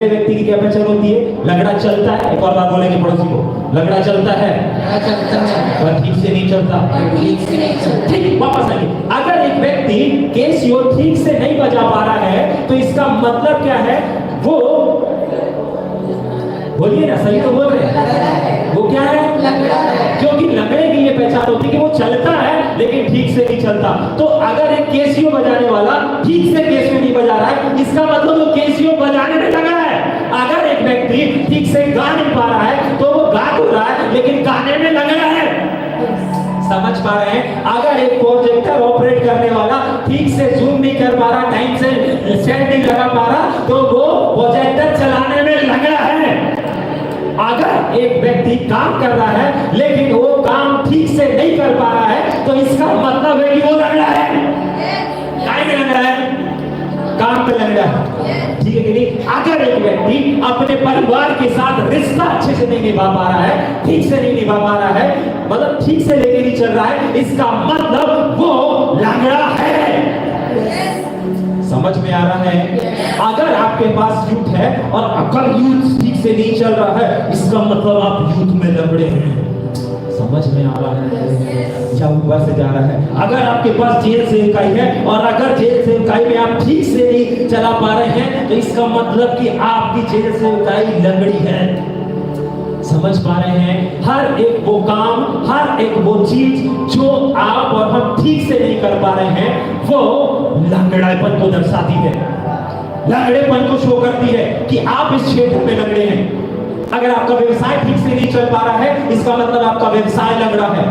व्यक्ति की क्या पहचान होती है? लंगड़ा चलता है। एक और बात बोलेंगे पड़ोसी को, लंगड़ा चलता है पर ठीक से नहीं चलता। ठीक, वापस आइए। अगर एक व्यक्ति कैसियो ठीक से नहीं बजा पा रहा है तो इसका मतलब क्या है? वो बोलिए ना, सही तो बोल रहे हैं, वो क्या है? क्योंकि लंगड़े की ये पहचान होती है कि वो चलता है लेकिन ठीक से नहीं चलता। तो अगर एक कैसियो बजाने वाला ठीक से कैसियो नहीं बजा रहा है, इसका मतलब वो कैसियो बजाने में लगा है। अगर एक व्यक्ति ठीक से गा नहीं पा रहा है तो वो गा तो रहा है लेकिन गाने में लगा है। समझ पा रहे हैं? अगर एक प्रोजेक्टर ऑपरेट करने वाला ठीक से जूम नहीं कर पा रहा, टाइम से सेट नहीं लगा पा रहा, तो वो प्रोजेक्टर चलाने में लगा है। अगर एक व्यक्ति काम कर रहा है लेकिन वो काम ठीक से नहीं कर पा रहा है तो इसका मतलब है कि वो लंगड़ा है। काय में लंगड़ा है? काम पे लंगड़ा है। ठीक है कि नहीं? अगर एक व्यक्ति अपने परिवार के साथ रिश्ता अच्छे से नहीं निभा पा रहा है, ठीक से नहीं निभा पा रहा है, मतलब ठीक से लेके नहीं चल रहा है, इसका मतलब वो लंगड़ा है। समझ में आ रहा है? अगर आपके पास यूथ है और अगर यूथ ठीक से नहीं चल रहा है, इसका मतलब आप यूथ में लंगड़े हैं। समझ में आ रहा है या ऊपर से जा रहा है? अगर आपके पास जेल सेवकाई है और अगर जेल सेवकाई में आप ठीक से नहीं चला पा रहे हैं तो इसका मतलब कि आपकी जेल सेवकाई लंगड़ी है। समझ पा रहे हैं? हर एक वो काम, हर एक वो चीज जो आप और हम ठीक से नहीं कर पा रहे हैं, वो लंगड़ापन को दर्शाती है, लंगड़ेपन को शो करती है कि आप इस क्षेत्र में लंगड़े हैं। अगर आपका व्यवसाय ठीक से नहीं चल पा रहा है, इसका मतलब आपका व्यवसाय लंगड़ा है।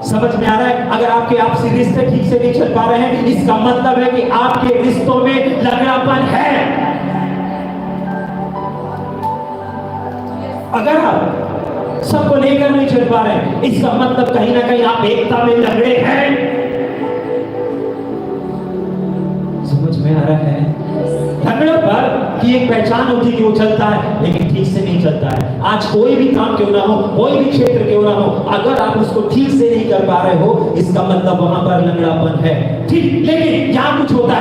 समझ में आ रहा है? अगर आपके आपसी रिश्ते ठीक से नहीं चल पा रहे हैं, इसका मतलब है कि आपके रिश्तों में लंगड़ापन है। अगर आप सबको लेकर नहीं चल पा रहे हैं, इसका मतलब कहीं ना कहीं आप एकता में लंगड़े हैं। समझ में आ रहा है? लंगड़े पर की एक पहचान होती है कि वो चलता है लेकिन ठीक से नहीं चलता है। आज कोई भी काम क्यों ना हो, कोई भी क्षेत्र क्यों ना हो, अगर आप उसको ठीक से नहीं कर पा रहे हो, इसका मतलब वहां पर लंगड़ापन है। ठीक, लेकिन क्या कुछ होता है